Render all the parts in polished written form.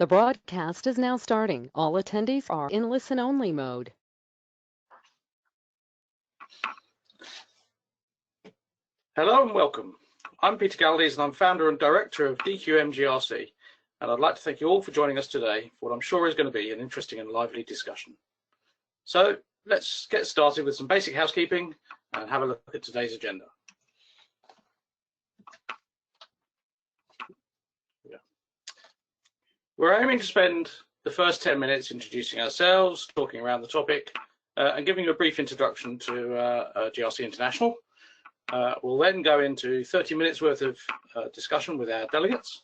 The broadcast is now starting. All attendees are in listen-only mode. Hello and welcome. I'm Peter Galdies and I'm founder and director of DQM GRC, and I'd like to thank you all for joining us today for what I'm sure is going to be an interesting and lively discussion. So let's get started with some basic housekeeping and have a look at today's agenda. We're aiming to spend the first 10 minutes introducing ourselves, talking around the topic, and giving you a brief introduction to GRC International. We'll then go into 30 minutes worth of discussion with our delegates,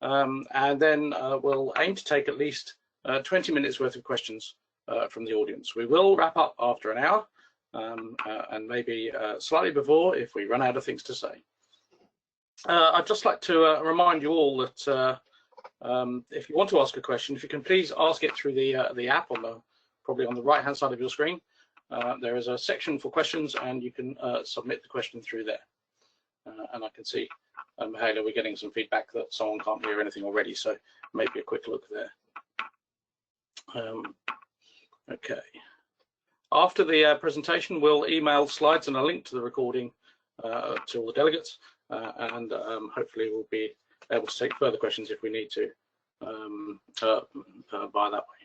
and then we'll aim to take at least 20 minutes worth of questions from the audience. We will wrap up after an hour, and maybe slightly before if we run out of things to say. I'd just like to remind you all that if you want to ask a question, if you can please ask it through the app probably on the right hand side of your screen. There is a section for questions and you can submit the question through there. And I can see, Mihaela, we're getting some feedback that someone can't hear anything already, so maybe a quick look there. Okay. After the presentation, we'll email slides and a link to the recording to all the delegates, and hopefully we'll be able to take further questions if we need to by that way.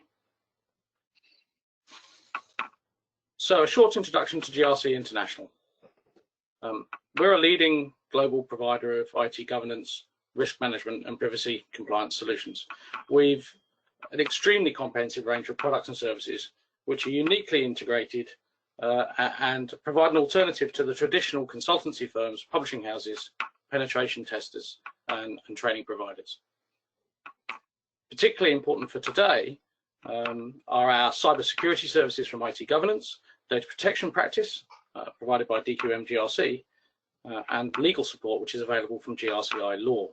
So a short introduction to GRC International. We're a leading global provider of IT governance, risk management and privacy compliance solutions. We've an extremely comprehensive range of products and services which are uniquely integrated and provide an alternative to the traditional consultancy firms, publishing houses, penetration testers and training providers. Particularly important for today are our cybersecurity services from IT governance, data protection practice provided by DQM GRC, and legal support which is available from GRCI Law.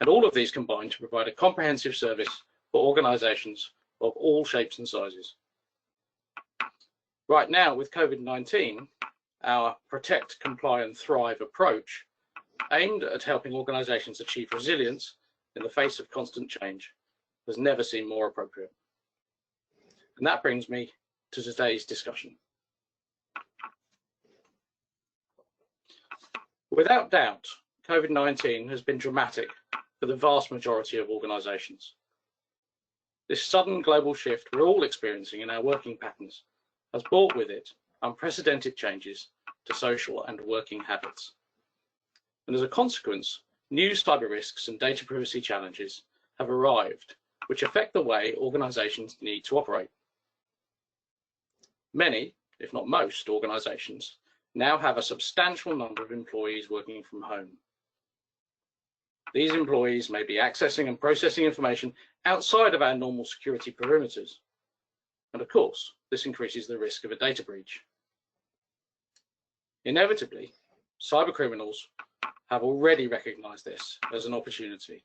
And all of these combine to provide a comprehensive service for organisations of all shapes and sizes. Right now with COVID-19, our Protect, Comply and Thrive approach aimed at helping organisations achieve resilience in the face of constant change has never seemed more appropriate. And that brings me to today's discussion. Without doubt, COVID-19 has been dramatic for the vast majority of organisations. This sudden global shift we're all experiencing in our working patterns has brought with it unprecedented changes to social and working habits. And as a consequence, new cyber risks and data privacy challenges have arrived, which affect the way organisations need to operate. Many, if not most, organisations now have a substantial number of employees working from home. These employees may be accessing and processing information outside of our normal security perimeters. And of course, this increases the risk of a data breach. Inevitably, cyber criminals have already recognised this as an opportunity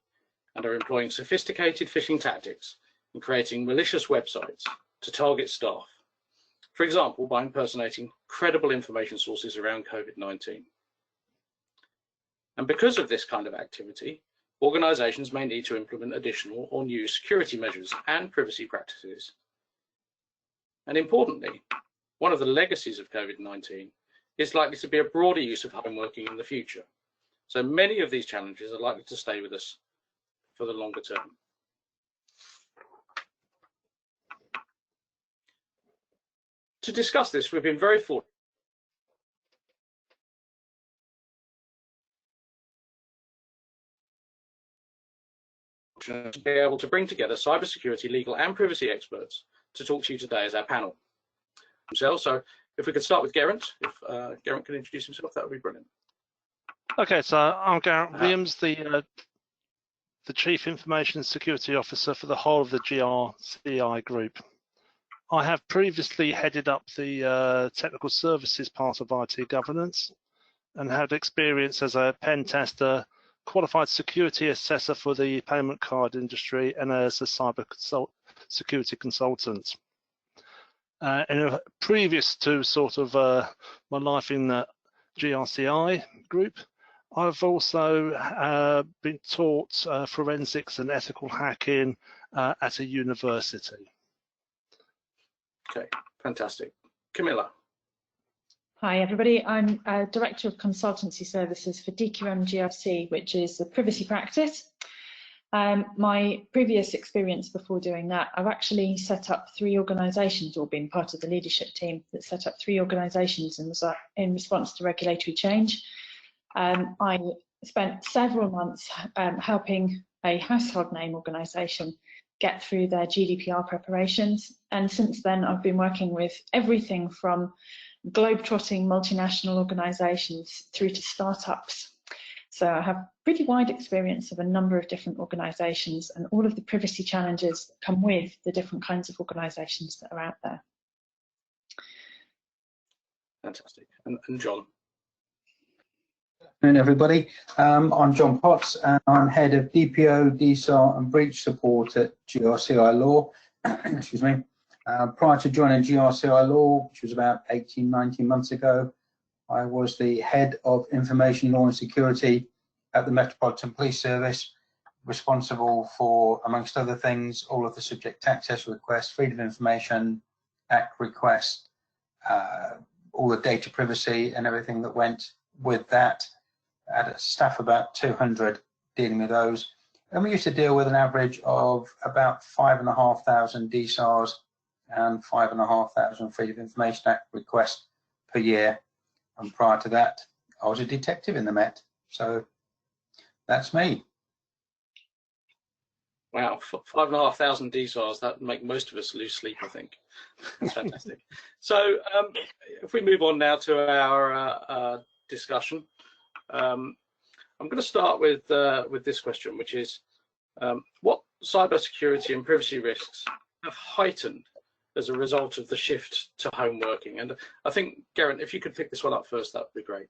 and are employing sophisticated phishing tactics and creating malicious websites to target staff, for example, by impersonating credible information sources around COVID-19. And because of this kind of activity, organisations may need to implement additional or new security measures and privacy practices. And importantly, one of the legacies of COVID-19 is likely to be a broader use of home working in the future. So many of these challenges are likely to stay with us for the longer term. To discuss this, we've been very fortunate to be able to bring together cybersecurity, legal and privacy experts to talk to you today as our panel. So if we could start with Geraint, if Geraint can introduce himself, that would be brilliant. Okay, so I'm Geraint Williams, the Chief Information Security Officer for the whole of the GRCI group. I have previously headed up the technical services part of IT governance and had experience as a pen tester, qualified security assessor for the payment card industry, and as a cyber security consultant. Previous to sort of my life in the GRCI group, I've also been taught forensics and ethical hacking at a university. Okay, fantastic. Camilla. Hi everybody, I'm Director of Consultancy Services for DQM GRC, which is a privacy practice. My previous experience before doing that, I've actually set up 3 organisations, or been part of the leadership team that set up 3 organisations in response to regulatory change. I spent several months helping a household name organisation get through their GDPR preparations, and since then I've been working with everything from globe-trotting multinational organisations through to startups. So I have pretty wide experience of a number of different organisations and all of the privacy challenges that come with the different kinds of organisations that are out there. Fantastic. And John. Good afternoon, everybody. I'm John Potts, and I'm head of DPO, DSAR and breach support at GRCI Law. Excuse me. Prior to joining GRCI Law, which was about 18, 19 months ago, I was the head of information law and security at the Metropolitan Police Service, responsible for, amongst other things, all of the subject access requests, Freedom of Information Act requests, all the data privacy and everything that went with that. I had a staff about 200 dealing with those. And we used to deal with an average of about 5,500 DSARs and 5,500 Freedom of Information Act requests per year. And prior to that, I was a detective in the Met. So that's me. Wow, 5,500 DSARs, that make most of us lose sleep, I think. That's fantastic. So if we move on now to our discussion, I'm going to start with this question, which is what cybersecurity and privacy risks have heightened as a result of the shift to home working? And I think, Geraint, if you could pick this one up first, that would be great.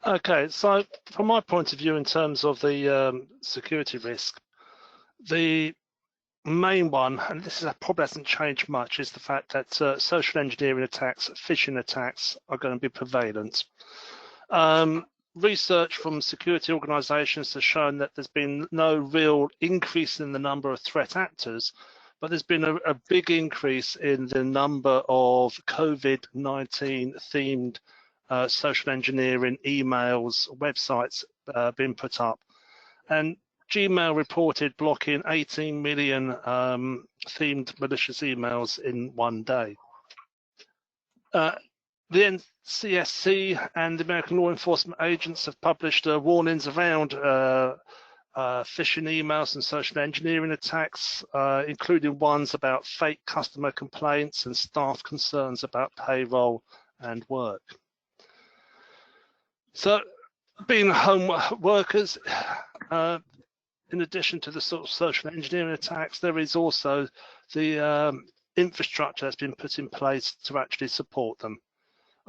Okay, so from my point of view, in terms of the security risk, the main one, and this probably hasn't changed much, is the fact that social engineering attacks, phishing attacks are going to be prevalent. Research from security organisations has shown that there's been no real increase in the number of threat actors, but there's been a big increase in the number of COVID-19 themed social engineering emails, websites being put up. And Gmail reported blocking 18 million themed malicious emails in one day. The NCSC and the American law enforcement agents have published warnings around phishing emails and social engineering attacks, including ones about fake customer complaints and staff concerns about payroll and work. So, being home workers, in addition to the sort of social engineering attacks, there is also the infrastructure that's been put in place to actually support them.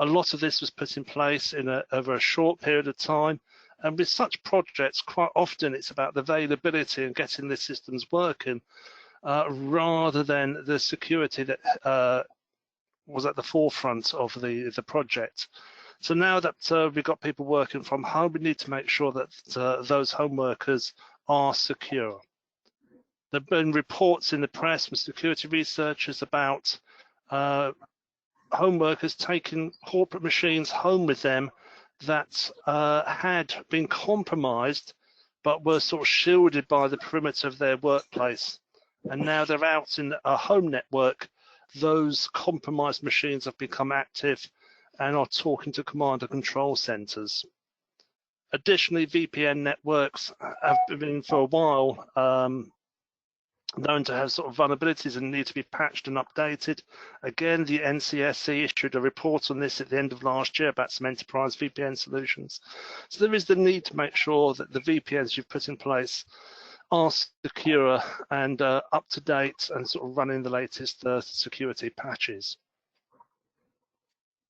A lot of this was put in place over a short period of time. And with such projects, quite often it's about the availability and getting the systems working rather than the security that was at the forefront of the project. So now that we've got people working from home, we need to make sure that those home workers are secure. There have been reports in the press from security researchers about home workers taking corporate machines home with them that had been compromised but were sort of shielded by the perimeter of their workplace. And now they're out in a home network. Those compromised machines have become active and are talking to command and control centers. Additionally, VPN networks have been for a while known to have sort of vulnerabilities and need to be patched and updated. Again, the NCSC issued a report on this at the end of last year about some enterprise VPN solutions. So there is the need to make sure that the VPNs you've put in place are secure and up to date and sort of running the latest security patches.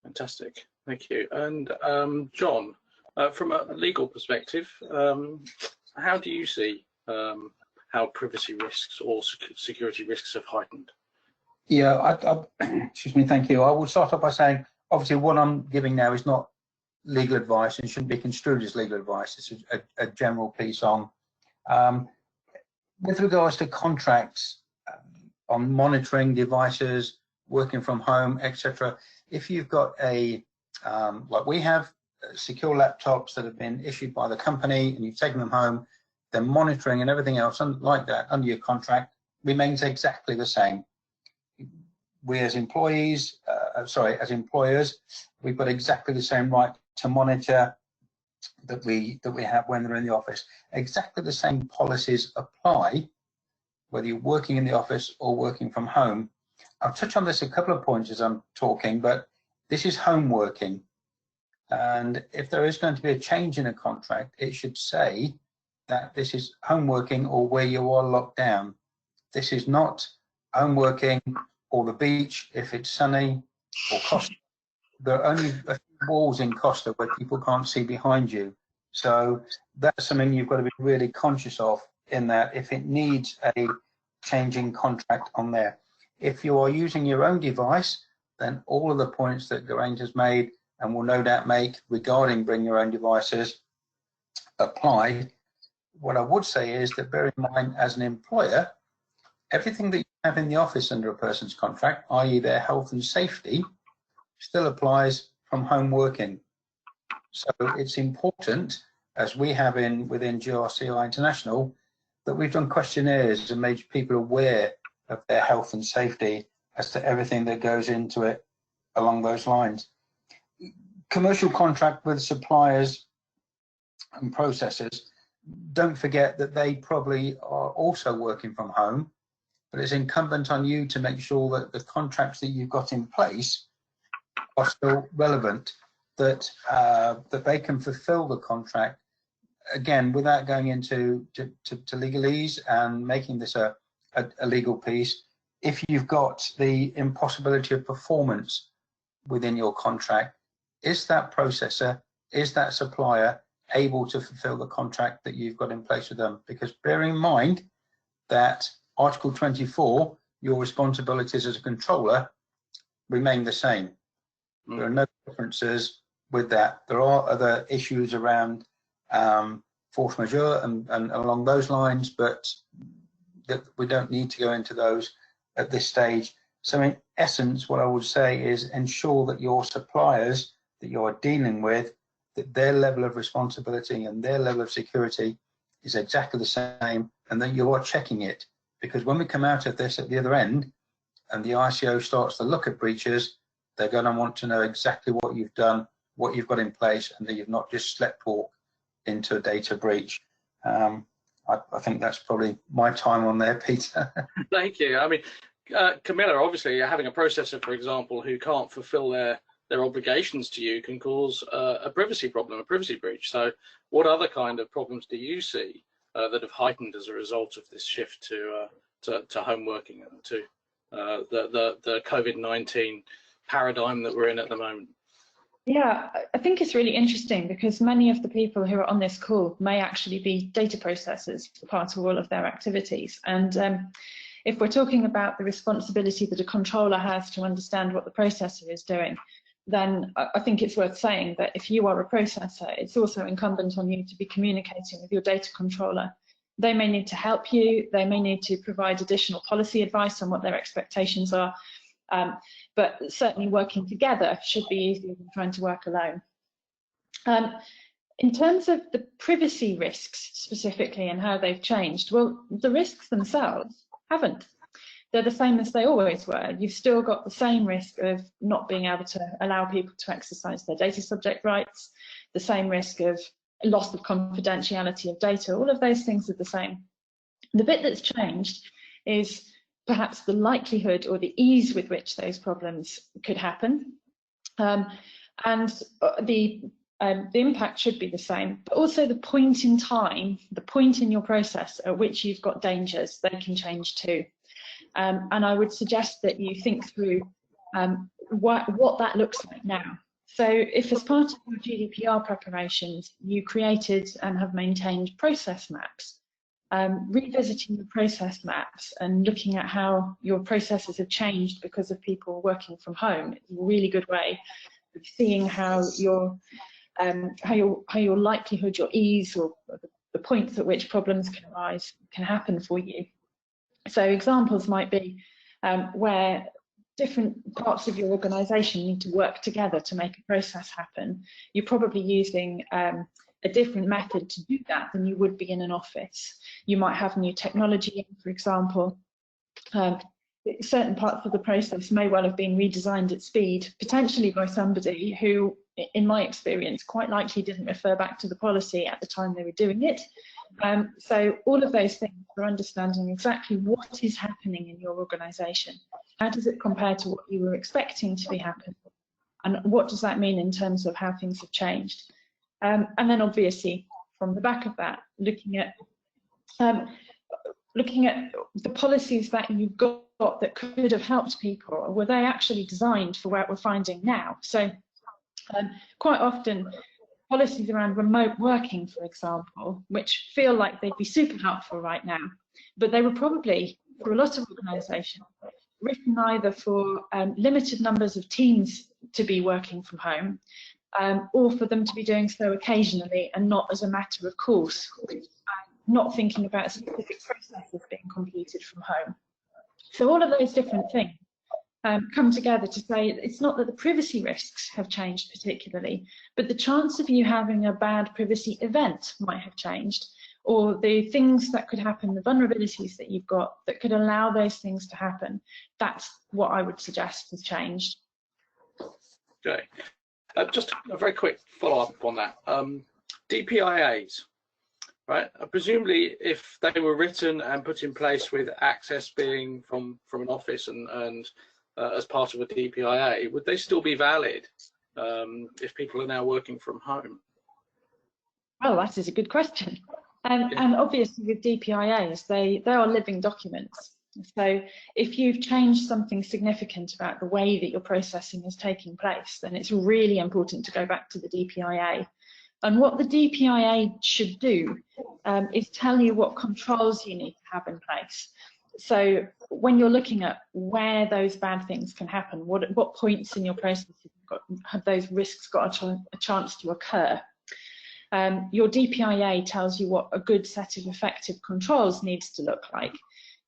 Fantastic, thank you. And John, from a legal perspective, how do you see how privacy risks or security risks have heightened? Yeah, excuse me, thank you. I will start off by saying, obviously, what I'm giving now is not legal advice and shouldn't be construed as legal advice. It's a general piece on with regards to contracts on monitoring devices, working from home, etc. If you've got a like we have secure laptops that have been issued by the company and you've taken them home, then monitoring and everything else like that under your contract remains exactly the same. We as employees, as employers, we've got exactly the same right to monitor that we have when they're in the office. Exactly the same policies apply whether you're working in the office or working from home. I'll touch on this a couple of points as I'm talking, but this is home working. And if there is going to be a change in a contract, it should say that this is home working or where you are locked down. This is not home working or the beach if it's sunny or Costa. There are only a few walls in Costa where people can't see behind you. So that's something you've got to be really conscious of, in that if it needs a changing contract on there. If you are using your own device, then all of the points that Geraint has made and will no doubt make regarding bring your own devices apply. What I would say is that bear in mind as an employer, everything that you have in the office under a person's contract, i.e. their health and safety, still applies from home working. So it's important, as we have within GRC International, that we've done questionnaires and made people aware of their health and safety as to everything that goes into it along those lines. Commercial contract with suppliers and processors, don't forget that they probably are also working from home, but it's incumbent on you to make sure that the contracts that you've got in place are still relevant, that that they can fulfill the contract, again, without going into legalese and making this a legal piece. If you've got the impossibility of performance within your contract, is that processor, is that supplier able to fulfill the contract that you've got in place with them? Because bear in mind that Article 24, your responsibilities as a controller remain the same. There are no differences with that. There are other issues around force majeure and along those lines, but that we don't need to go into those at this stage. So in essence, what I would say is ensure that your suppliers that you are dealing with, that their level of responsibility and their level of security is exactly the same, and that you are checking it. Because when we come out of this at the other end and the ICO starts to look at breaches, they're going to want to know exactly what you've done, what you've got in place, and that you've not just sleptwalk into a data breach. I think that's probably my time on there, Peter. Thank you. I mean, Camilla, obviously having a processor, for example, who can't fulfill their obligations to you can cause a privacy problem, a privacy breach. So what other kind of problems do you see that have heightened as a result of this shift to home working and to the COVID-19 paradigm that we're in at the moment? Yeah, I think it's really interesting because many of the people who are on this call may actually be data processors for part of all of their activities. And if we're talking about the responsibility that a controller has to understand what the processor is doing, then I think it's worth saying that if you are a processor, it's also incumbent on you to be communicating with your data controller. They may need to help you, they may need to provide additional policy advice on what their expectations are, but certainly working together should be easier than trying to work alone. In terms of the privacy risks specifically and how they've changed, well, the risks themselves haven't. They're the same as they always were. You've still got the same risk of not being able to allow people to exercise their data subject rights, the same risk of loss of confidentiality of data. All of those things are the same. The bit that's changed is perhaps the likelihood or the ease with which those problems could happen. And the impact should be the same, but also the point in time, the point in your process at which you've got dangers, they can change too. And I would suggest that you think through what that looks like now. So if as part of your GDPR preparations, you created and have maintained process maps, revisiting the process maps and looking at how your processes have changed because of people working from home, is a really good way of seeing how your how your likelihood, your ease, or the points at which problems can arise can happen for you. So examples might be where different parts of your organisation need to work together to make a process happen. You're probably using a different method to do that than you would be in an office. You might have new technology, for example. Certain parts of the process may well have been redesigned at speed, potentially by somebody who, in my experience, quite likely didn't refer back to the policy at the time they were doing it. So all of those things are understanding exactly what is happening in your organisation. How does it compare to what you were expecting to be happening? And what does that mean in terms of how things have changed? And then obviously, from the back of that, looking at the policies that you've got that could have helped people, or were they actually designed for what we're finding now? So quite often, policies around remote working, for example, which feel like they'd be super helpful right now, but they were probably, for a lot of organisations, written either for limited numbers of teams to be working from home, or for them to be doing so occasionally and not as a matter of course, not thinking about specific processes being completed from home. So all of those different things come together to say it's not that the privacy risks have changed particularly, but the chance of you having a bad privacy event might have changed, or the things that could happen, the vulnerabilities that you've got that could allow those things to happen. That's what I would suggest has changed. Okay, just a very quick follow-up on that. DPIAs, right? Presumably, if they were written and put in place with access being from an office and as part of a DPIA, would they still be valid if people are now working from home? Well, that is a good question. And obviously with DPIAs, they are living documents. So if you've changed something significant about the way that your processing is taking place, then it's really important to go back to the DPIA. And what the DPIA should do is tell you what controls you need to have in place. So when you're looking at where those bad things can happen, what points in your process have those risks got a chance to occur? Your DPIA tells you what a good set of effective controls needs to look like.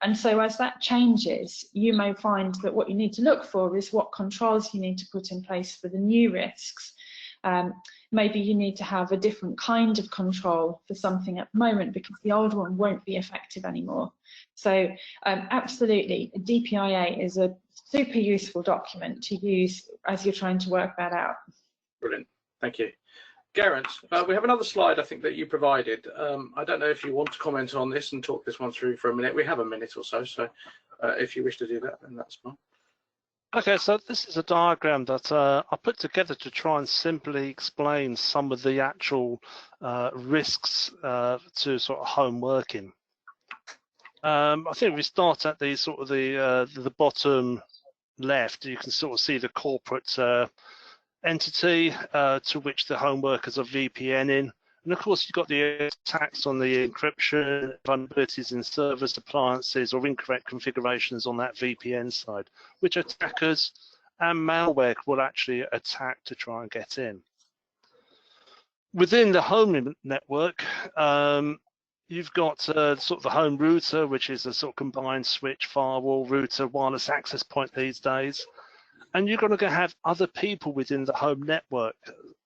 And so as that changes, you may find that what you need to look for is what controls you need to put in place for the new risks. Maybe you need to have a different kind of control for something at the moment because the old one won't be effective anymore. So absolutely, a DPIA is a super useful document to use as you're trying to work that out. Brilliant, thank you. Geraint, we have another slide I think that you provided. I don't know if you want to comment on this and talk this one through for a minute. We have a minute or so, so if you wish to do that, then that's fine. Okay, so this is a diagram that I put together to try and simply explain some of the actual risks to sort of home working. I think if we start at the sort of the bottom left, you can sort of see the corporate entity to which the home workers are VPNing. And of course, you've got the attacks on the encryption, vulnerabilities in servers, appliances, or incorrect configurations on that VPN side, which attackers and malware will actually attack to try and get in. Within the home network, you've got sort of the home router, which is a sort of combined switch, firewall, router, wireless access point these days. And you're going to have other people within the home network.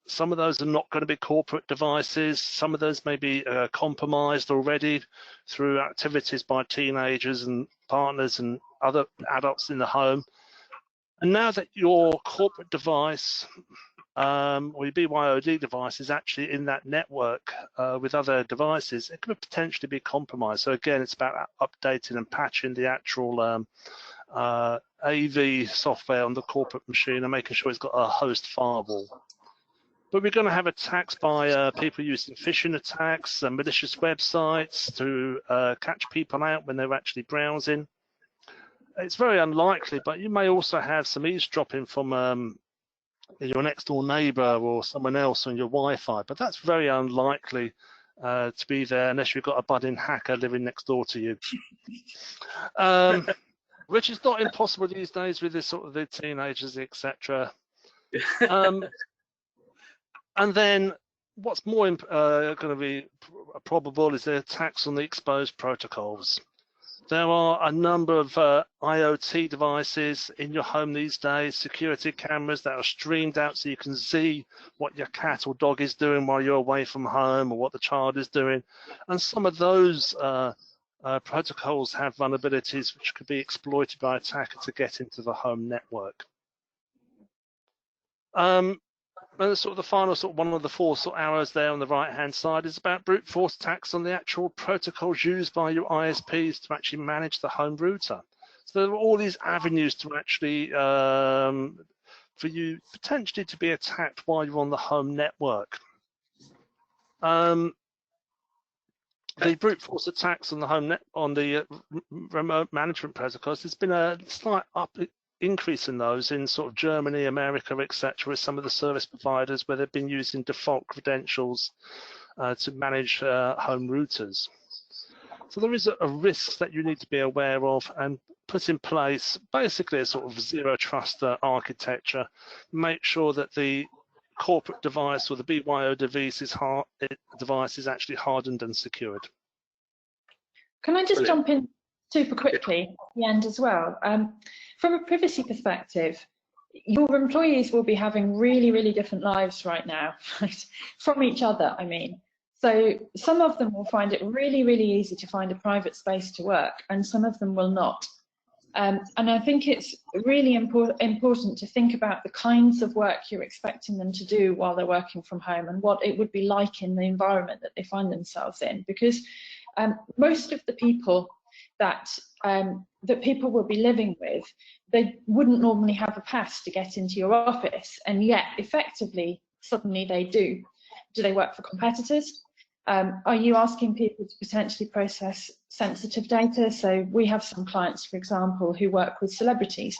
Some of those are not going to be corporate devices. Some of those may be compromised already through activities by teenagers and partners and other adults in the home. And now that your corporate device or your BYOD device is actually in that network with other devices, it could potentially be compromised. So again, it's about updating and patching the actual AV software on the corporate machine and making sure it's got a host firewall. But we're going to have attacks by people using phishing attacks and malicious websites to catch people out when they're actually browsing. It's very unlikely, but you may also have some eavesdropping from your next door neighbor or someone else on your Wi-Fi, but that's very unlikely to be there unless you've got a budding hacker living next door to you. Which is not impossible these days with this sort of the teenagers, etc. And then what's more going to be probable is the attacks on the exposed protocols. There are a number of IoT devices in your home these days, security cameras that are streamed out so you can see what your cat or dog is doing while you're away from home, or what the child is doing. And some of those protocols have vulnerabilities which could be exploited by attackers to get into the home network. And sort of the final one of the four arrows there on the right-hand side is about brute force attacks on the actual protocols used by your ISPs to actually manage the home router. So there are all these avenues to actually, for you potentially to be attacked while you're on the home network. The brute force attacks on the on the remote management protocols, there's been a slight increase in those in sort of Germany, America, etc., with some of the service providers where they've been using default credentials to manage home routers. So there is a risk that you need to be aware of and put in place basically a sort of zero trust architecture. Make sure that the corporate device or the BYO device is actually hardened and secured. Can I just Brilliant. jump in super quickly at the end as well? From a privacy perspective, your employees will be having really, really different lives right now, right? From each other, I mean. So some of them will find it really, really easy to find a private space to work, and some of them will not. And I think it's really important to think about the kinds of work you're expecting them to do while they're working from home, and what it would be like in the environment that they find themselves in. Because most of the people that people will be living with, they wouldn't normally have a pass to get into your office, and yet effectively suddenly they do. Do they work for competitors? Are you asking people to potentially process sensitive data? So we have some clients, for example, who work with celebrities,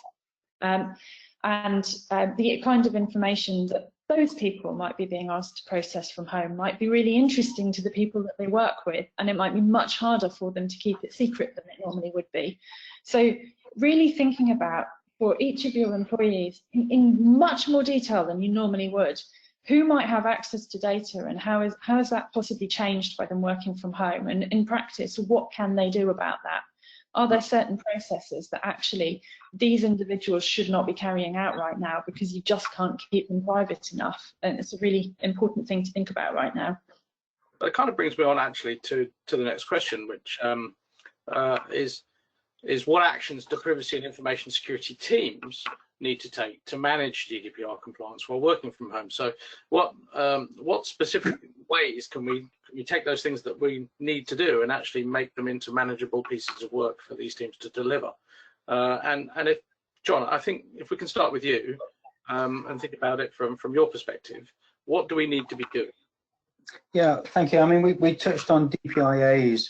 and the kind of information that those people might be being asked to process from home might be really interesting to the people that they work with, and it might be much harder for them to keep it secret than it normally would be. So really thinking about, for each of your employees in much more detail than you normally would, who might have access to data, and how is that possibly changed by them working from home, and in practice, what can they do about that? Are there certain processes that actually these individuals should not be carrying out right now because you just can't keep them private enough? And it's a really important thing to think about right now. But it kind of brings me on actually to the next question, which is what actions do privacy and information security teams need to take to manage GDPR compliance while working from home? So what specific ways can we take those things that we need to do and actually make them into manageable pieces of work for these teams to deliver? And if, John, I think if we can start with you and think about it from your perspective, what do we need to be doing? Yeah, thank you. I mean, we touched on DPIAs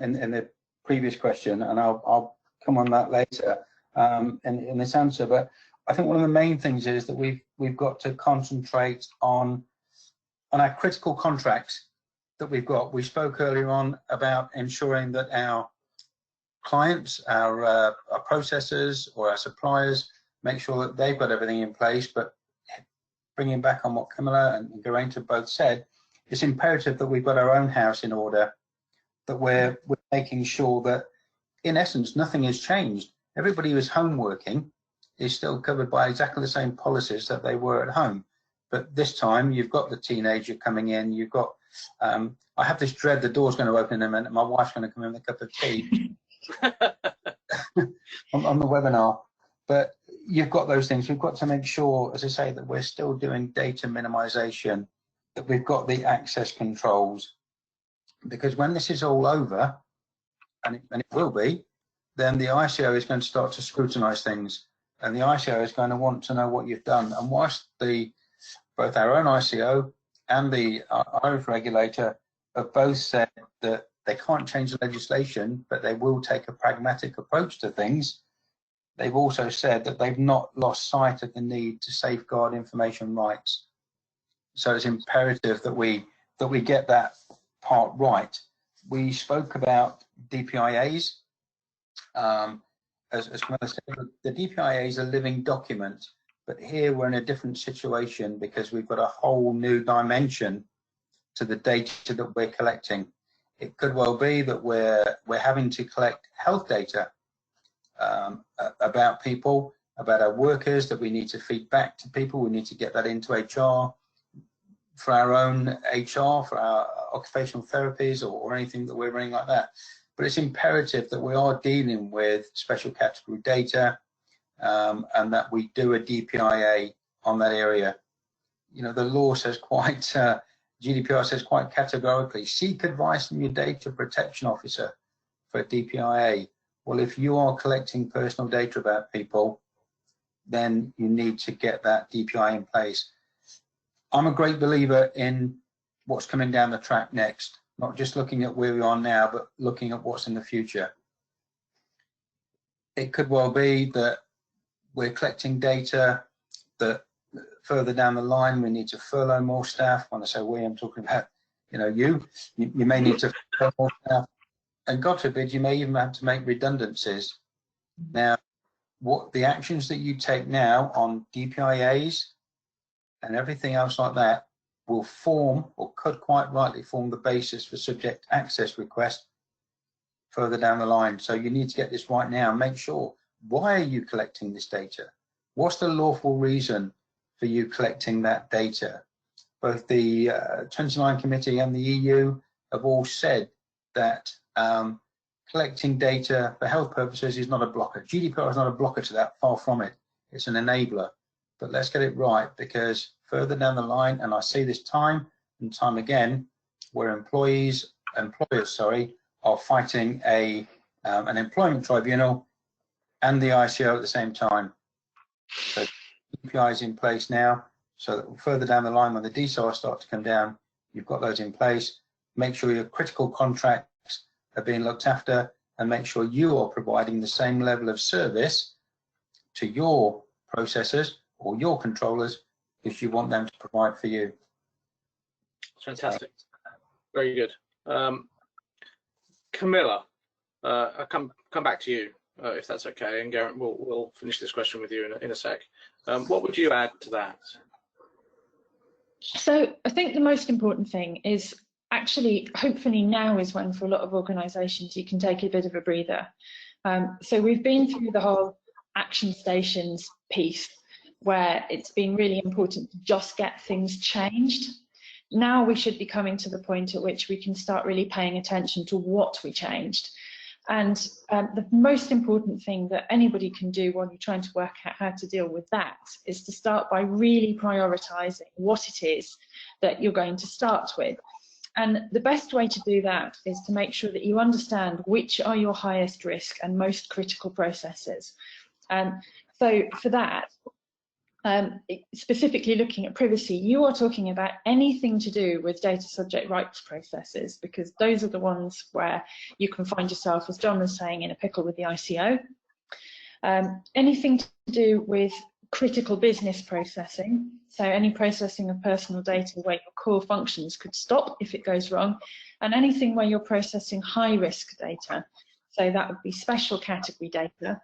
in the previous question, and I'll come on that later in this answer. But I think one of the main things is that we've got to concentrate on our critical contracts that we've got. We spoke earlier on about ensuring that our clients, our processors or our suppliers, make sure that they've got everything in place. But bringing back on what Camilla and Geraint both said, it's imperative that we've got our own house in order, that we're making sure that, in essence, nothing has changed. Everybody who's home working is still covered by exactly the same policies that they were at home. But this time, you've got the teenager coming in, you've got, I have this dread the door's going to open in a minute, my wife's going to come in with a cup of tea on the webinar. But you've got those things. We've got to make sure, as I say, that we're still doing data minimization, that we've got the access controls. Because when this is all over, and it will be, then the ICO is going to start to scrutinize things, and the ICO is going to want to know what you've done. And whilst both our own ICO and the Irish regulator have both said that they can't change the legislation, but they will take a pragmatic approach to things, they've also said that they've not lost sight of the need to safeguard information rights. So it's imperative that we get that part right. We spoke about DPIAs. As Camilla said, the DPIA is a living document, but here we're in a different situation because we've got a whole new dimension to the data that we're collecting. It could well be that we're having to collect health data about people, about our workers, that we need to feed back to people. We need to get that into HR for our own HR, for our occupational therapies, or anything that we're running like that. But it's imperative that we are dealing with special category data, and that we do a DPIA on that area. You know, the law says quite, GDPR says quite categorically, seek advice from your data protection officer for DPIA. Well, if you are collecting personal data about people, then you need to get that DPIA in place. I'm a great believer in what's coming down the track next, not just looking at where we are now, but looking at what's in the future. It could well be that we're collecting data that further down the line we need to furlough more staff. When I say we, I'm talking about, you know, you may need to furlough more staff, and God forbid you may even have to make redundancies. Now, what the actions that you take now on DPIAs and everything else like that will form, or could quite rightly form, the basis for subject access requests further down the line. So you need to get this right now. Make sure, why are you collecting this data? What's the lawful reason for you collecting that data? Both the 29 Committee and the EU have all said that collecting data for health purposes is not a blocker. GDPR is not a blocker to that, far from it. It's an enabler. But let's get it right, because further down the line, and I see this time and time again, where employers are fighting an employment tribunal and the ICO at the same time. So DPI is in place now, so that further down the line, when the DSAR start to come down, you've got those in place. Make sure your critical contracts are being looked after, and make sure you are providing the same level of service to your processors or your controllers if you want them to provide for you. Fantastic. Very good. Camilla, I'll come back to you if that's okay, and Garrett, we'll finish this question with you in a sec. What would you add to that? So I think the most important thing is, actually, hopefully now is when, for a lot of organisations, you can take a bit of a breather. So we've been through the whole action stations piece, where it's been really important to just get things changed. Now we should be coming to the point at which we can start really paying attention to what we changed. And the most important thing that anybody can do while you're trying to work out how to deal with that is to start by really prioritising what it is that you're going to start with. And the best way to do that is to make sure that you understand which are your highest risk and most critical processes. So for that, specifically looking at privacy, you are talking about anything to do with data subject rights processes, because those are the ones where you can find yourself, as John was saying, in a pickle with the ICO. Anything to do with critical business processing, so any processing of personal data where your core functions could stop if it goes wrong, and anything where you're processing high risk data, so that would be special category data,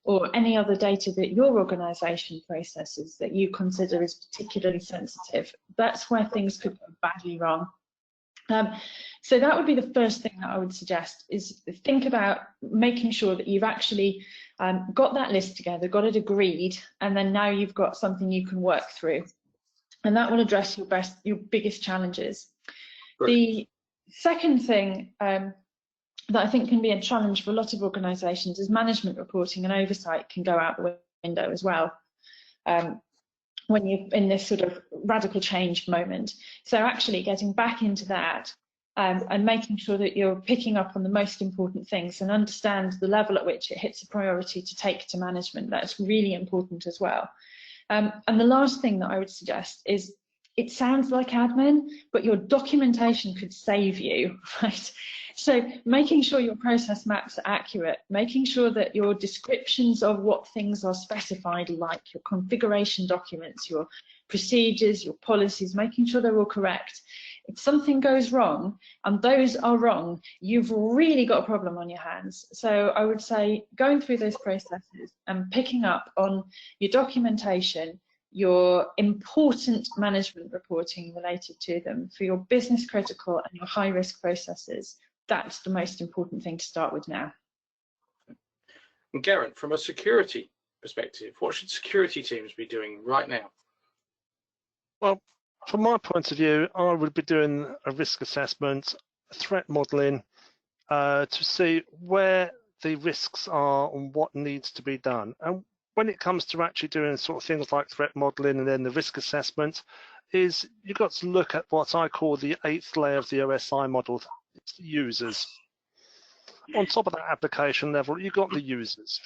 or any other data that your organisation processes that you consider is particularly sensitive. That's where things could go badly wrong. So that would be the first thing that I would suggest, is think about making sure that you've actually got that list together, got it agreed, and then now you've got something you can work through. And that will address your biggest challenges. Great. The second thing that I think can be a challenge for a lot of organisations is management reporting and oversight can go out the window as well when you're in this sort of radical change moment. So actually getting back into that and making sure that you're picking up on the most important things and understand the level at which it hits a priority to take to management. That's really important as well. And the last thing that I would suggest is, it sounds like admin, but your documentation could save you, right? So making sure your process maps are accurate, making sure that your descriptions of what things are specified, like your configuration documents, your procedures, your policies, making sure they're all correct. If something goes wrong, and those are wrong, you've really got a problem on your hands. So I would say going through those processes and picking up on your documentation, your important management reporting related to them for your business critical and your high risk processes. That's the most important thing to start with now. And Geraint, from a security perspective, what should security teams be doing right now? Well, from my point of view, I would be doing a risk assessment, threat modelling, to see where the risks are and what needs to be done. And when it comes to actually doing sort of things like threat modelling and then the risk assessment, is you've got to look at what I call the 8th layer of the OSI model. It's the users. On top of that application level, you've got the users.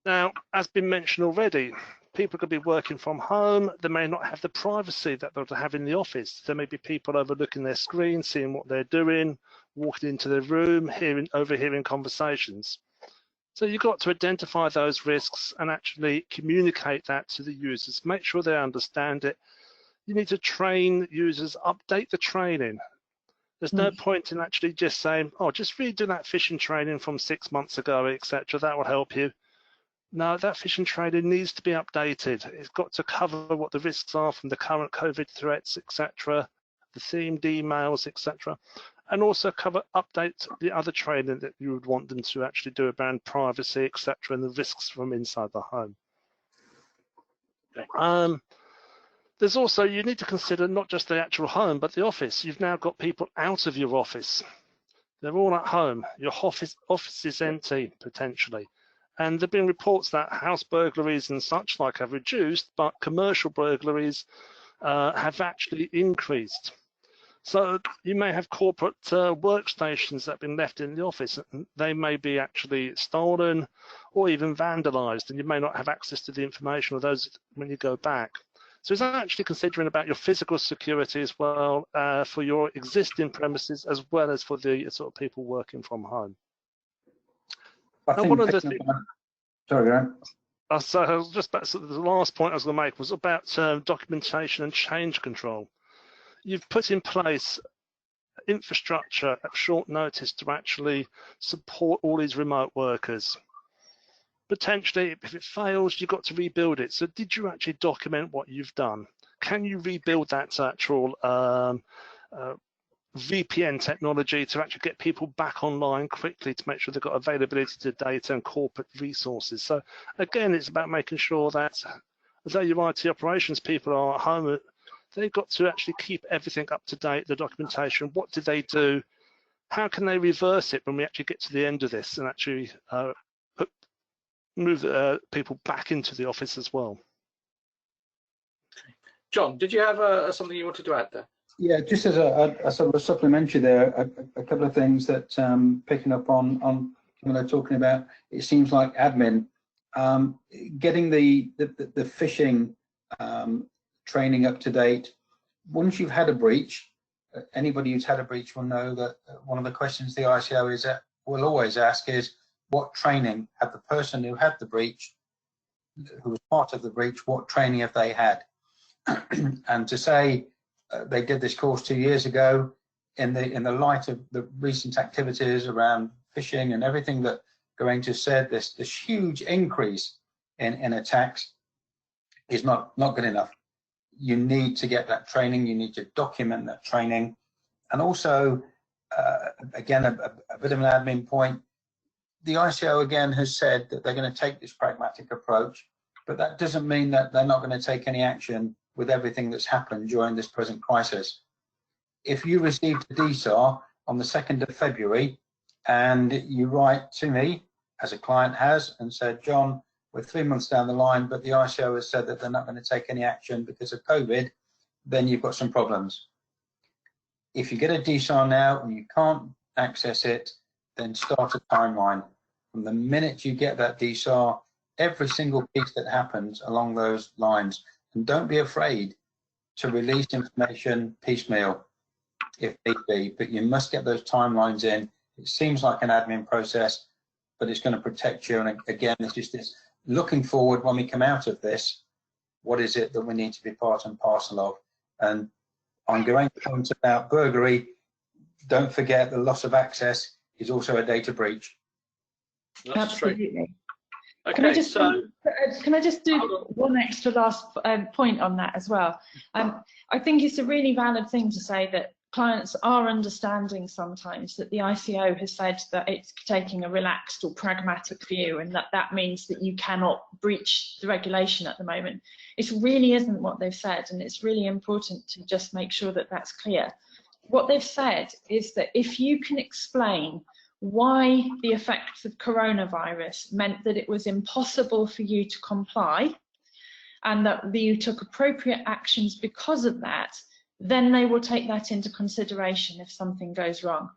Now, as been mentioned already, people could be working from home. They may not have the privacy that they'll have in the office. There may be people overlooking their screen, seeing what they're doing, walking into their room, overhearing conversations. So you've got to identify those risks and actually communicate that to the users. Make sure they understand it. You need to train users, update the training. There's no point in actually just saying, oh, just redo that phishing training from 6 months ago, etc. That will help you. No, that phishing training needs to be updated. It's got to cover what the risks are from the current COVID threats, etc., the themed emails, etc., and also update the other training that you would want them to actually do around privacy, etc., and the risks from inside the home. There's also, you need to consider not just the actual home, but the office. You've now got people out of your office. They're all at home. Your office is empty, potentially. And there have been reports that house burglaries and such like have reduced, but commercial burglaries have actually increased. So you may have corporate workstations that have been left in the office, and they may be actually stolen or even vandalized, and you may not have access to the information of those when you go back. So it's actually considering about your physical security as well for your existing premises, as well as for the sort of people working from home. Sorry, Grant. So I was just about, so the last point I was going to make was about documentation and change control. You've put in place infrastructure at short notice to actually support all these remote workers. Potentially, if it fails, you've got to rebuild it. So did you actually document what you've done? Can you rebuild that actual VPN technology to actually get people back online quickly to make sure they've got availability to data and corporate resources? So again, it's about making sure that although your IT operations people are at home, they've got to actually keep everything up to date, the documentation. What did they do? How can they reverse it when we actually get to the end of this and actually move people back into the office as well? John, did you have something you wanted to add there? Yeah, just as a sort of a supplementary there, a couple of things that picking up on talking about, it seems like admin, getting the phishing training up to date. Once you've had a breach, anybody who's had a breach will know that one of the questions the ICO will always ask is, what training had the person who had the breach, who was part of the breach, what training have they had? And to say they did this course 2 years ago, in the light of the recent activities around phishing and everything that Geraint has said, this huge increase in attacks is not good enough. You need to get that training, you need to document that training. And also, again, a bit of an admin point, the ICO again has said that they're going to take this pragmatic approach, but that doesn't mean that they're not going to take any action with everything that's happened during this present crisis. If you received a DSAR on the 2nd of February and you write to me, as a client has, and said, John, we're 3 months down the line, but the ICO has said that they're not going to take any action because of COVID, then you've got some problems. If you get a DSAR now and you can't access it, then start a timeline. From the minute you get that DSAR, every single piece that happens along those lines, and don't be afraid to release information piecemeal if need be, but you must get those timelines in. It seems like an admin process, but it's going to protect you. And again, it's just this looking forward when we come out of this, what is it that we need to be part and parcel of? And on Geraint's point about burglary, don't forget the loss of access is also a data breach. That's Absolutely. True. Can I Okay, just so can I just do one extra last point on that as well? I think it's a really valid thing to say that clients are understanding sometimes that the ICO has said that it's taking a relaxed or pragmatic view, and that means that you cannot breach the regulation at the moment. It really isn't what they've said, and it's really important to just make sure that that's clear. What they've said is that if you can explain why the effects of coronavirus meant that it was impossible for you to comply and that you took appropriate actions because of that, then they will take that into consideration if something goes wrong.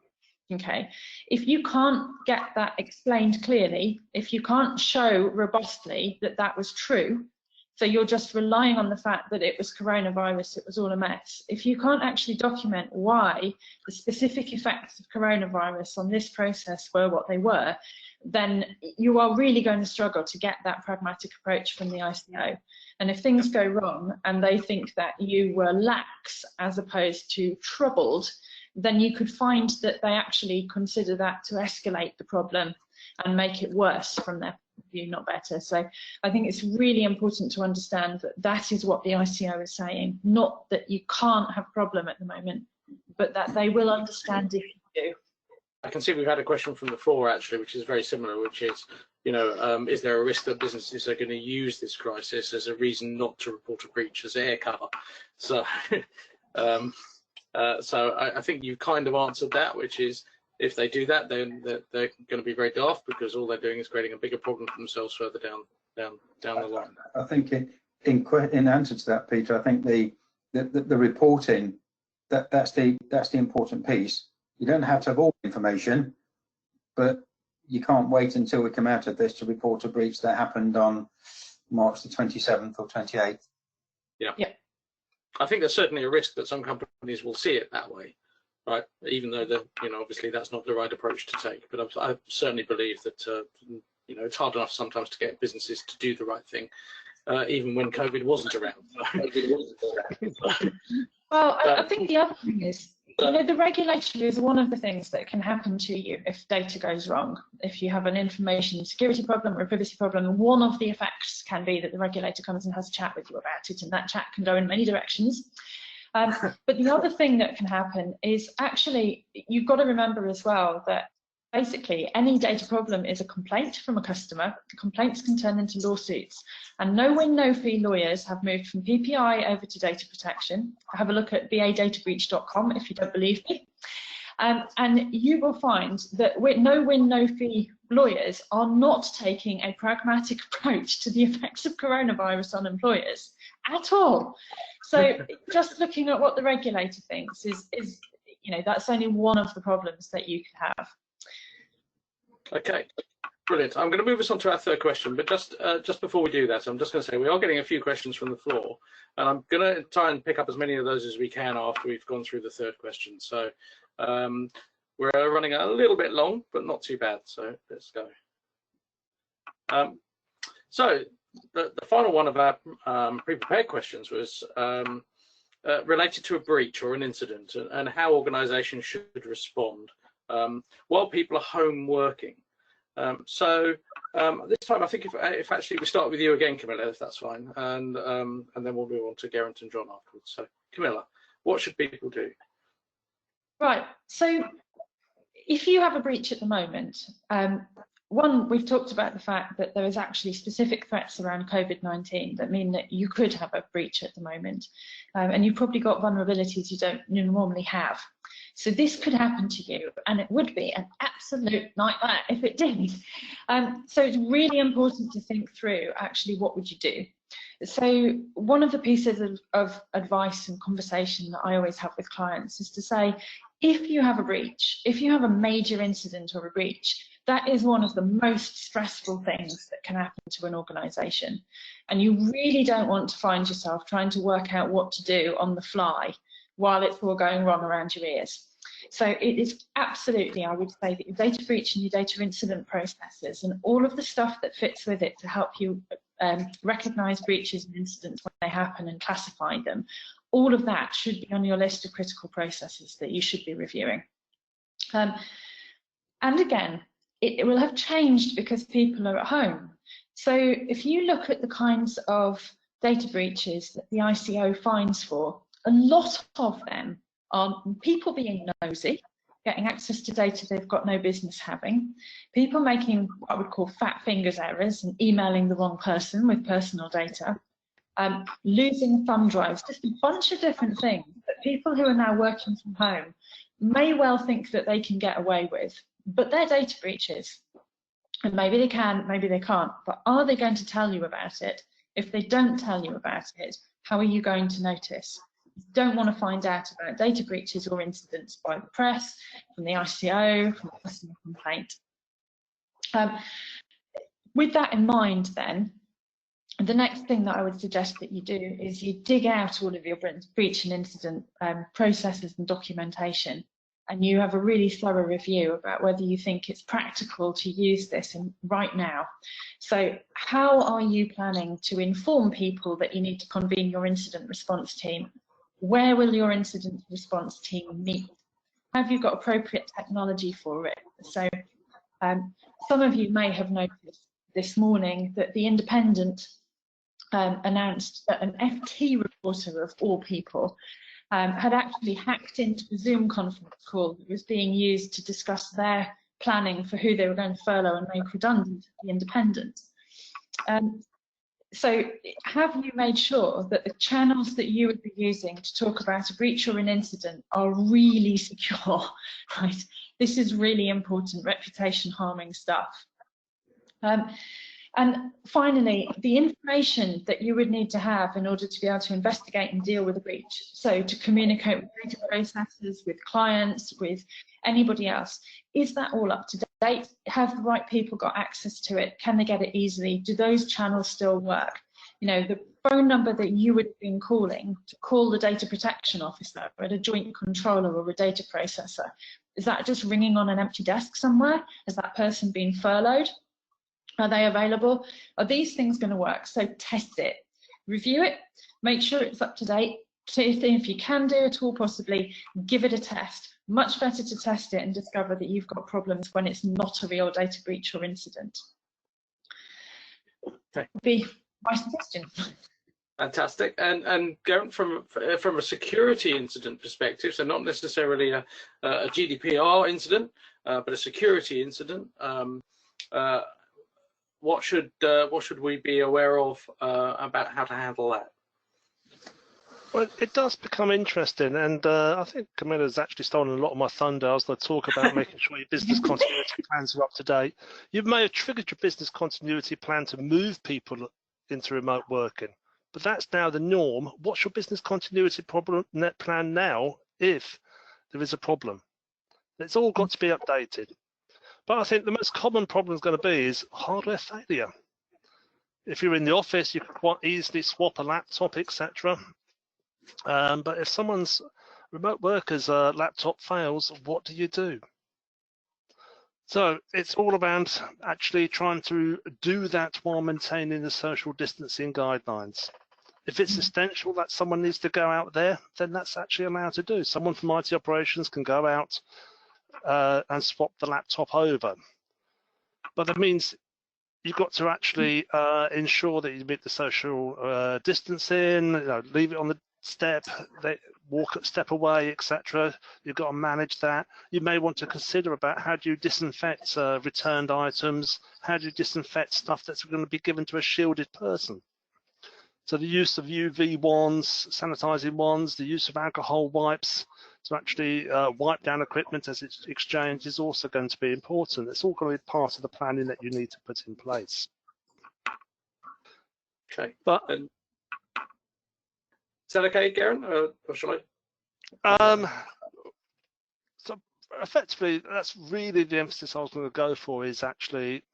Okay, if you can't get that explained clearly, if you can't show robustly that that was true, so you're just relying on the fact that it was coronavirus, it was all a mess. If you can't actually document why the specific effects of coronavirus on this process were what they were, then you are really going to struggle to get that pragmatic approach from the ICO. And if things go wrong and they think that you were lax as opposed to troubled, then you could find that they actually consider that to escalate the problem and make it worse from their view, not better. So I think it's really important to understand that that is what the ICO is saying, not that you can't have a problem at the moment, but that they will understand if you do. I can see we've had a question from the floor actually, which is very similar, which is, you know, is there a risk that businesses are going to use this crisis as a reason not to report a breach as air cover? So, I think you kind of answered that, which is if they do that, then they're going to be very daft because all they're doing is creating a bigger problem for themselves further down the line. I think in answer to that, Peter, I think the reporting that's the important piece. You don't have to have all the information, but you can't wait until we come out of this to report a breach that happened on March the 27th or 28th. Yeah. I think there's certainly a risk that some companies will see it that way, right? Even though obviously that's not the right approach to take. But I certainly believe that it's hard enough sometimes to get businesses to do the right thing, even when COVID wasn't around. Well, I think the other thing is, the regulation is one of the things that can happen to you if data goes wrong. If you have an information security problem or a privacy problem, one of the effects can be that the regulator comes and has a chat with you about it, and that chat can go in many directions. But the other thing that can happen is actually, you've got to remember as well that basically any data problem is a complaint from a customer. The complaints can turn into lawsuits, and no win, no fee lawyers have moved from PPI over to data protection. Have a look at badatabreach.com if you don't believe me. And you will find that no win, no fee lawyers are not taking a pragmatic approach to the effects of coronavirus on employers at all. So just looking at what the regulator thinks is that's only one of the problems that you could have. Okay, brilliant. I'm going to move us on to our third question, but just before we do that, I'm just going to say we are getting a few questions from the floor, and I'm going to try and pick up as many of those as we can after we've gone through the third question. So we're running a little bit long, but not too bad. So let's go. So the final one of our pre-prepared questions was related to a breach or an incident and how organisations should respond while people are home working. This time I think if actually we start with you again, Camilla, if that's fine, and then we'll move on to Geraint and John afterwards. So Camilla, what should people do? Right, so if you have a breach at the moment, one, we've talked about the fact that there is actually specific threats around COVID-19 that mean that you could have a breach at the moment, and you've probably got vulnerabilities you don't normally have. So this could happen to you, and it would be an absolute nightmare if it did. So it's really important to think through actually what would you do. So one of the pieces of advice and conversation that I always have with clients is to say, if you have a breach, if you have a major incident or a breach, that is one of the most stressful things that can happen to an organisation. And you really don't want to find yourself trying to work out what to do on the fly while it's all going wrong around your ears. So it is absolutely, I would say, that your data breach and your data incident processes and all of the stuff that fits with it to help you recognise breaches and incidents when they happen and classify them, all of that should be on your list of critical processes that you should be reviewing. And again, it will have changed because people are at home. So if you look at the kinds of data breaches that the ICO fines for, a lot of them are people being nosy, getting access to data they've got no business having, people making what I would call fat fingers errors and emailing the wrong person with personal data, losing thumb drives, just a bunch of different things that people who are now working from home may well think that they can get away with, but they're data breaches. And maybe they can, maybe they can't, but are they going to tell you about it? If they don't tell you about it, how are you going to notice? You don't want to find out about data breaches or incidents by the press, from the ICO, from a customer complaint. With that in mind then, the next thing that I would suggest that you do is you dig out all of your breach and incident processes and documentation, and you have a really thorough review about whether you think it's practical to use this right now. So how are you planning to inform people that you need to convene your incident response team? Where will your incident response team meet? Have you got appropriate technology for it? So some of you may have noticed this morning that the Independent announced that an FT reporter of all people had actually hacked into a Zoom conference call that was being used to discuss their planning for who they were going to furlough and make redundant at the Independent. So have you made sure that the channels that you would be using to talk about a breach or an incident are really secure, right? This is really important, reputation harming stuff. And finally, the information that you would need to have in order to be able to investigate and deal with a breach. So to communicate with data processors, with clients, with anybody else. Is that all up to date? Have the right people got access to it? Can they get it easily? Do those channels still work? You know, the phone number that you would have been calling to call the data protection officer at a joint controller or a data processor, is that just ringing on an empty desk somewhere? Has that person been furloughed? Are they available? Are these things going to work? So test it, review it, make sure it's up to date. So if you can do it all, possibly give it a test. Much better to test it and discover that you've got problems when it's not a real data breach or incident. Okay. Would be my suggestion. Fantastic. And going from a security incident perspective, so not necessarily a GDPR incident, but a security incident. What should we be aware of about how to handle that? Well, it does become interesting, and I think Camilla's actually stolen a lot of my thunder. I was going to talk about making sure your business continuity plans are up to date. You may have triggered your business continuity plan to move people into remote working, but that's now the norm. What's your business continuity plan now if there is a problem? It's all got to be updated. But I think the most common problem is going to be is hardware failure. If you're in the office, you can quite easily swap a laptop, etc. But if someone's remote worker's laptop fails, what do you do? So it's all about actually trying to do that while maintaining the social distancing guidelines. If it's essential that someone needs to go out there, then that's actually allowed to do. Someone from IT operations can go out and swap the laptop over. But that means you've got to actually ensure that you meet the social distancing, leave it on the step, walk a step away, etc. You've got to manage that. You may want to consider about how do you disinfect returned items, how do you disinfect stuff that's going to be given to a shielded person. So the use of UV wands, sanitizing wands, the use of alcohol wipes to actually wipe down equipment as it's exchanged is also going to be important. It's all going to be part of the planning that you need to put in place. Okay. But is that okay, Garen, or shall I? So effectively, that's really the emphasis I was going to go for, is actually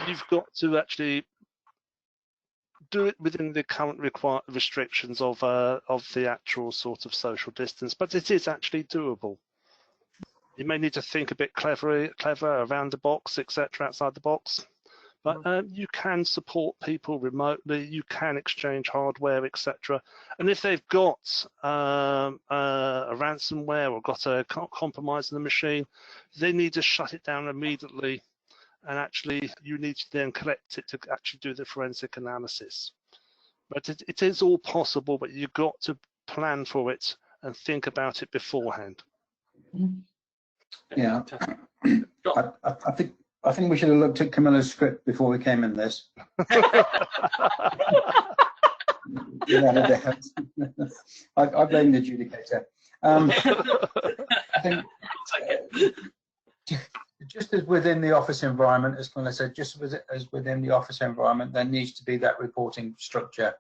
you've got to actually do it within the current restrictions of the actual sort of social distance, but it is actually doable. You may need to think a bit clever around the box, etc., outside the box, but you can support people remotely. You can exchange hardware, etc. And if they've got a ransomware or got a compromise in the machine, they need to shut it down immediately and actually you need to then collect it to actually do the forensic analysis. But it is all possible, but you've got to plan for it and think about it beforehand. Yeah, I think we should have looked at Camilla's script before we came in this. I blame the adjudicator. I think just as within the office environment, as Camilla said, just as within the office environment, there needs to be that reporting structure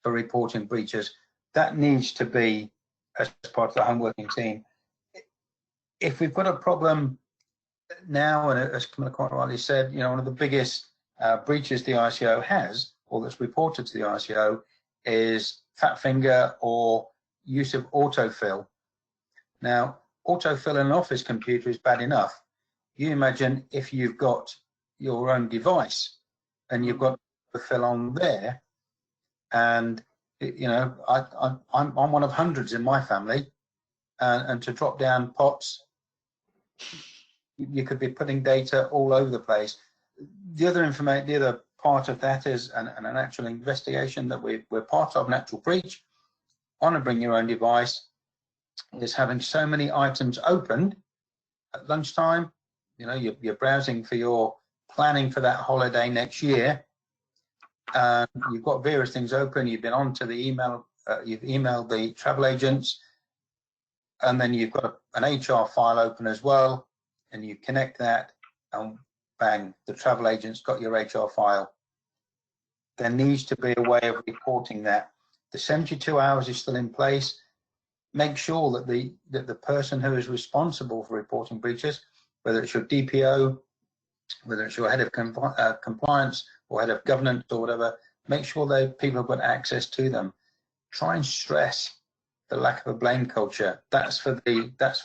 for reporting breaches. That needs to be as part of the home working team. If we've got a problem now, and as Camilla quite rightly said, one of the biggest breaches the ICO has, or that's reported to the ICO, is fat finger or use of autofill. Now, autofill in an office computer is bad enough. You imagine if you've got your own device and you've got the fill on there, and I'm one of hundreds in my family, and to drop down pots, you could be putting data all over the place. The other part of that is an actual investigation that we're part of, an actual breach on a bring your own device, is having so many items opened at lunchtime. You're browsing for your planning for that holiday next year. You've got various things open. You've been on to the email. You've emailed the travel agents, and then you've got an HR file open as well, and you connect that, and bang, the travel agent's got your HR file. There needs to be a way of reporting that. The 72 hours is still in place. Make sure that the person who is responsible for reporting breaches, whether it's your DPO, whether it's your head of compliance or head of governance or whatever, make sure that people have got access to them. Try and stress the lack of a blame culture. That's for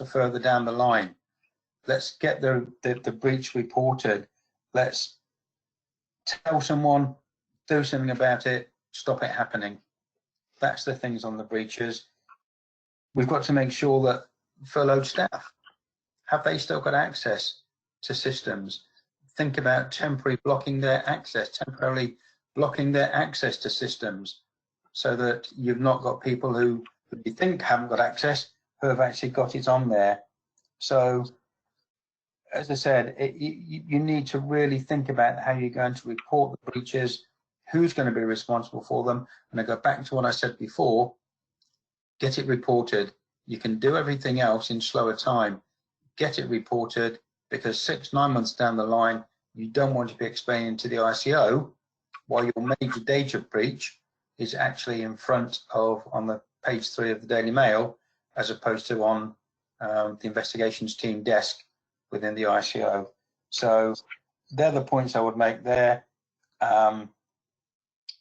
further down the line. Let's get the breach reported. Let's tell someone, do something about it, stop it happening. That's the things on the breaches. We've got to make sure that furloughed staff, have they still got access to systems? Think about temporarily blocking their access to systems, so that you've not got people who you think haven't got access, who have actually got it on there. So, as I said, you need to really think about how you're going to report the breaches, who's going to be responsible for them. And I go back to what I said before, get it reported. You can do everything else in slower time. Get it reported, because 6-9 months down the line, you don't want to be explaining to the ICO why your major data breach is actually in front of, on the page 3 of the Daily Mail, as opposed to on the investigations team desk within the ICO. So they're the points I would make there.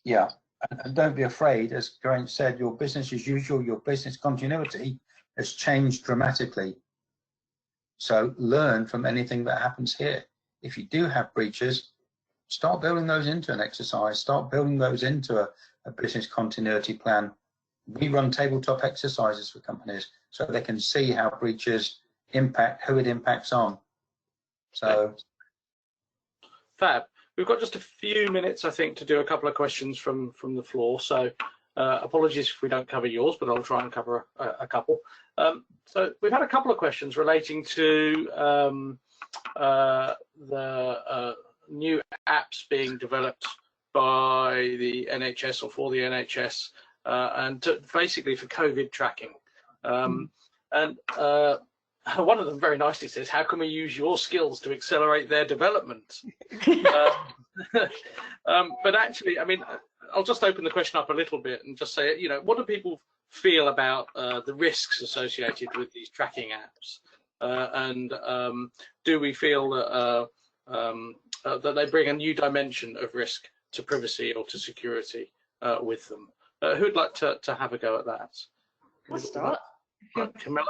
Yeah, and don't be afraid, as Geraint said, your business as usual, your business continuity has changed dramatically. So learn from anything that happens here. If you do have breaches, start building those into an exercise, start building those into a business continuity plan. We run tabletop exercises for companies so they can see how breaches impact, who it impacts on. So fab. We've got just a few minutes, I think, to do a couple of questions from the floor. So apologies if we don't cover yours, but I'll try and cover a couple. So we've had a couple of questions relating to the new apps being developed by the NHS or for the NHS, and basically for COVID tracking. And one of them very nicely says, how can we use your skills to accelerate their development? But actually, I mean, I'll just open the question up a little bit and just say, what do people feel about the risks associated with these tracking apps? And do we feel that, that they bring a new dimension of risk to privacy or to security with them? Who'd like to have a go at that? I'll start. Camilla?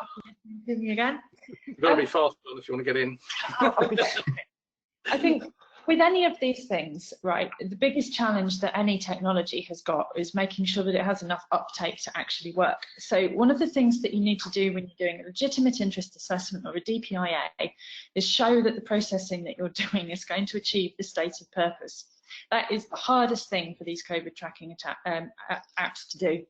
Again? You've got to be fast if you want to get in. I think with any of these things, right, the biggest challenge that any technology has got is making sure that it has enough uptake to actually work. So one of the things that you need to do when you're doing a legitimate interest assessment or a DPIA is show that the processing that you're doing is going to achieve the stated purpose. That is the hardest thing for these COVID tracking apps to do.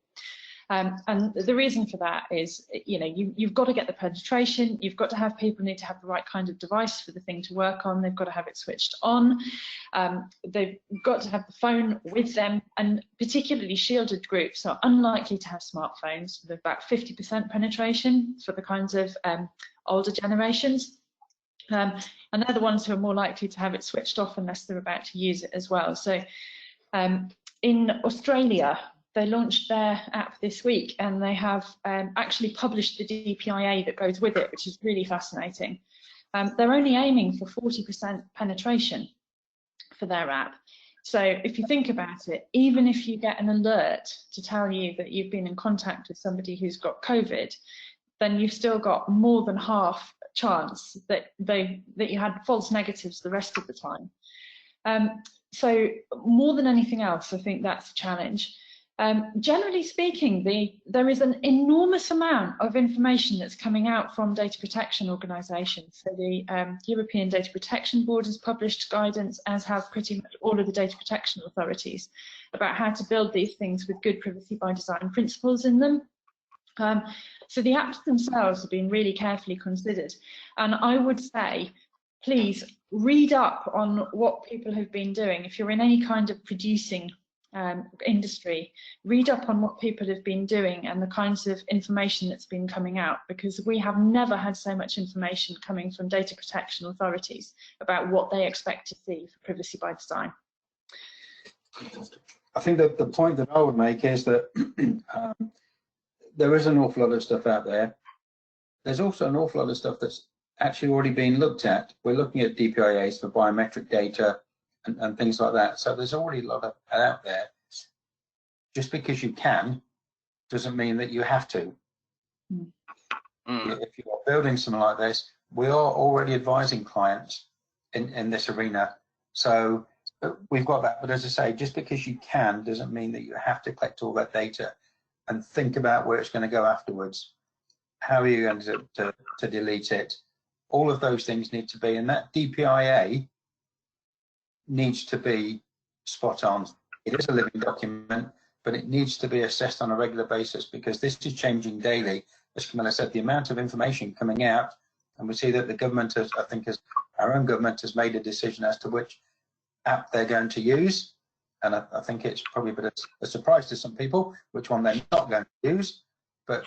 And the reason for that is, you know, you've got to get the penetration, you've got to have people need to have the right kind of device for the thing to work on, they've got to have it switched on, they've got to have the phone with them, and particularly shielded groups are unlikely to have smartphones with about 50% penetration for the kinds of older generations. And they're the ones who are more likely to have it switched off unless they're about to use it as well. So in Australia, they launched their app this week, and they have actually published the DPIA that goes with it, which is really fascinating. They're only aiming for 40% penetration for their app. So if you think about it, even if you get an alert to tell you that you've been in contact with somebody who's got COVID, then you've still got more than half chance that you had false negatives the rest of the time. So more than anything else, I think that's a challenge. Generally speaking, there is an enormous amount of information that's coming out from data protection organisations. So the European Data Protection Board has published guidance, as have pretty much all of the data protection authorities, about how to build these things with good privacy by design principles in them. So the apps themselves have been really carefully considered, and I would say, please read up on what people have been doing. If you're in any kind of producing industry, read up on what people have been doing and the kinds of information that's been coming out, because we have never had so much information coming from data protection authorities about what they expect to see for privacy by design. I think that the point that I would make is that there is an awful lot of stuff out there. There's also an awful lot of stuff that's actually already been looked at. We're looking at DPIAs for biometric data and things like that. So there's already a lot of out there. Just because you can doesn't mean that you have to. If you are building something like this, we are already advising clients in this arena. So we've got that. But as I say, just because you can doesn't mean that you have to collect all that data and think about where it's going to go afterwards. How are you going to delete it? All of those things need to be, and that DPIA needs to be spot on. It is a living document, but it needs to be assessed on a regular basis, because this is changing daily. As Camilla said, the amount of information coming out, and we see that the government has, I think, our own government has made a decision as to which app they're going to use. And I think it's probably a bit of a surprise to some people which one they're not going to use, but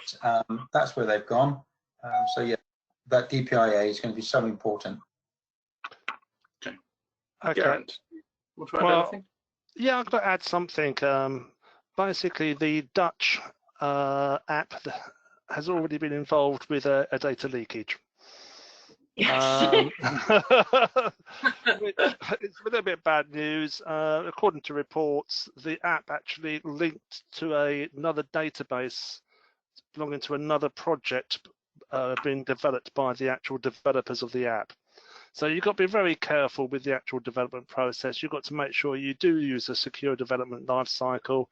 that's where they've gone. So yeah, that DPIA is going to be so important. Okay. Well, yeah, I've got to add something. Basically, the Dutch app has already been involved with a data leakage. Yes. Which is a little bit bad news. According to reports, the app actually linked to another database belonging to another project being developed by the actual developers of the app. So you've got to be very careful with the actual development process. You've got to make sure you do use a secure development life cycle,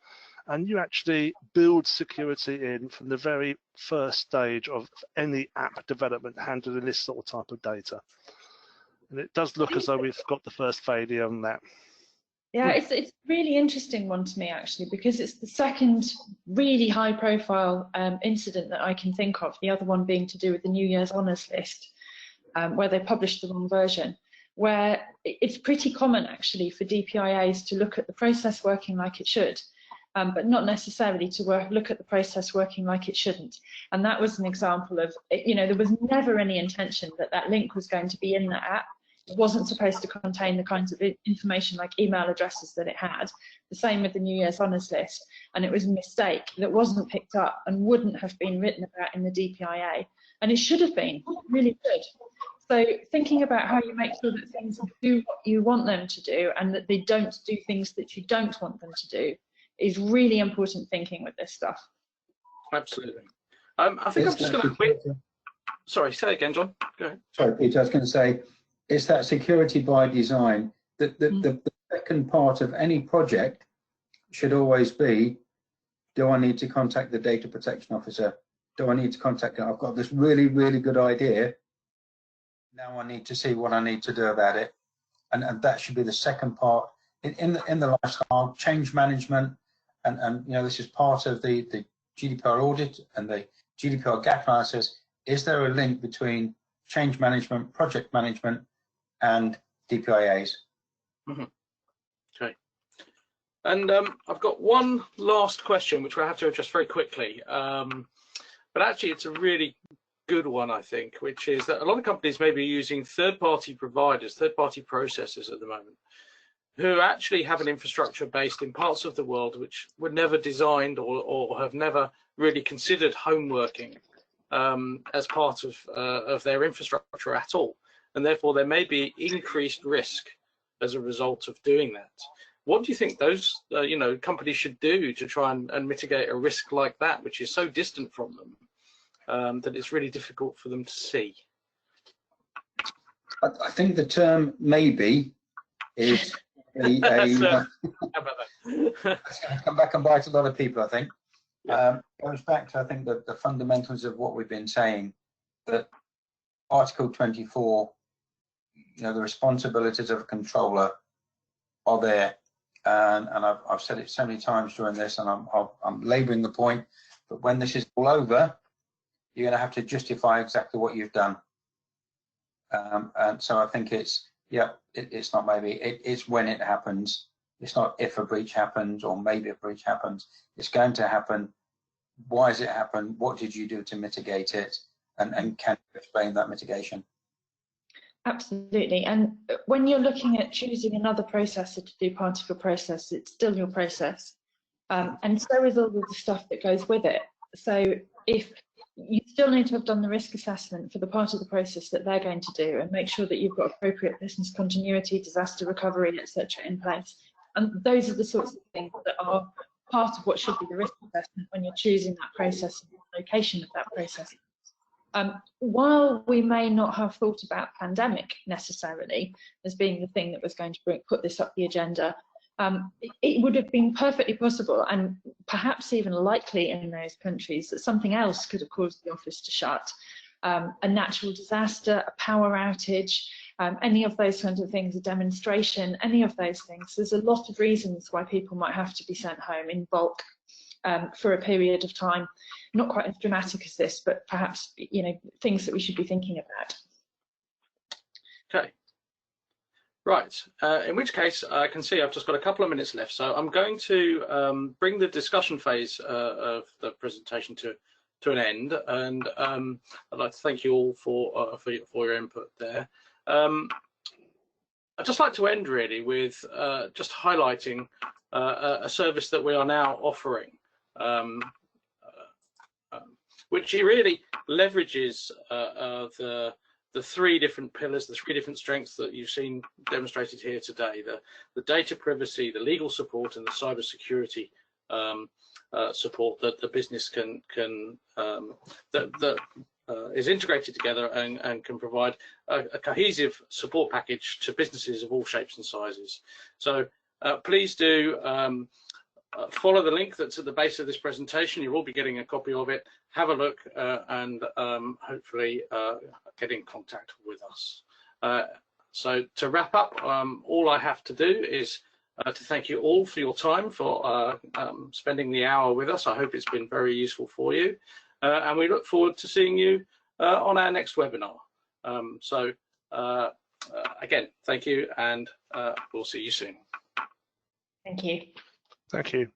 and you actually build security in from the very first stage of any app development handling this sort of type of data. And it does look as though we've got the first failure on that. Yeah, it's a really interesting one to me, actually, because it's the second really high profile incident that I can think of, the other one being to do with the New Year's honours list, where they published the wrong version, where it's pretty common actually for DPIAs to look at the process working like it should, but not necessarily to look at the process working like it shouldn't. And that was an example of, you know, there was never any intention that that link was going to be in the app. It wasn't supposed to contain the kinds of information like email addresses that it had. The same with the New Year's honours list. And it was a mistake that wasn't picked up and wouldn't have been written about in the DPIA. And it should have been, really good. So thinking about how you make sure that things do what you want them to do and that they don't do things that you don't want them to do is really important thinking with this stuff. Absolutely. I think I'm just going to... Sorry, say it again, John. Go ahead. Sorry, Peter, I was going to say, it's that security by design. the second part of any project should always be, do I need to contact the data protection officer? Do I need to contact them? I've got this really, really good idea. Now I need to see what I need to do about it. And that should be the second part in the lifestyle change management. And you know, this is part of the GDPR audit and the GDPR gap analysis. Is there a link between change management, project management, and DPIAs? Mm-hmm. Okay. And I've got one last question, which we'll have to address very quickly. But actually, it's a really good one, I think, which is that a lot of companies may be using third-party providers, third-party processors at the moment, who actually have an infrastructure based in parts of the world which were never designed or have never really considered home working as part of their infrastructure at all. And therefore, there may be increased risk as a result of doing that. What do you think those companies should do to try and mitigate a risk like that, which is so distant from them that it's really difficult for them to see? I think the term maybe is how about that? It's going to come back and bite a lot of people, I think. Yeah. Goes back to, I think, the fundamentals of what we've been saying, that Article 24, you know, the responsibilities of a controller are there. And I've said it so many times during this, and I'm labouring the point, but when this is all over, you're going to have to justify exactly what you've done. And so I think it's, yeah, it's not maybe, it's when it happens. It's not if a breach happens or maybe a breach happens. It's going to happen. Why has it happened? What did you do to mitigate it? And can you explain that mitigation? Absolutely. And when you're looking at choosing another processor to do part of your process, it's still your process. And so is all of the stuff that goes with it. So if you still need to have done the risk assessment for the part of the process that they're going to do, and make sure that you've got appropriate business continuity, disaster recovery, etc. in place. And those are the sorts of things that are part of what should be the risk assessment when you're choosing that process and the location of that process. While we may not have thought about pandemic necessarily as being the thing that was going to put this up the agenda, it would have been perfectly possible and perhaps even likely in those countries that something else could have caused the office to shut. A natural disaster, a power outage, any of those kinds of things, a demonstration, any of those things. There's a lot of reasons why people might have to be sent home in bulk for a period of time. Not quite as dramatic as this, but perhaps, you know, things that we should be thinking about. Okay. Right, in which case I can see I've just got a couple of minutes left, so I'm going to bring the discussion phase of the presentation to an end, and I'd like to thank you all for your input there. I'd just like to end really with just highlighting a service that we are now offering, which really leverages the three different pillars, the three different strengths that you've seen demonstrated here today: the data privacy, the legal support, and the cyber security support that the business is integrated together and can provide a cohesive support package to businesses of all shapes and sizes. So please do follow the link that's at the base of this presentation. You will be getting a copy of it. Have a look and hopefully get in contact with us. So to wrap up, all I have to do is to thank you all for your time, for spending the hour with us. I hope it's been very useful for you. And we look forward to seeing you on our next webinar. Again, thank you, and we'll see you soon. Thank you. Thank you.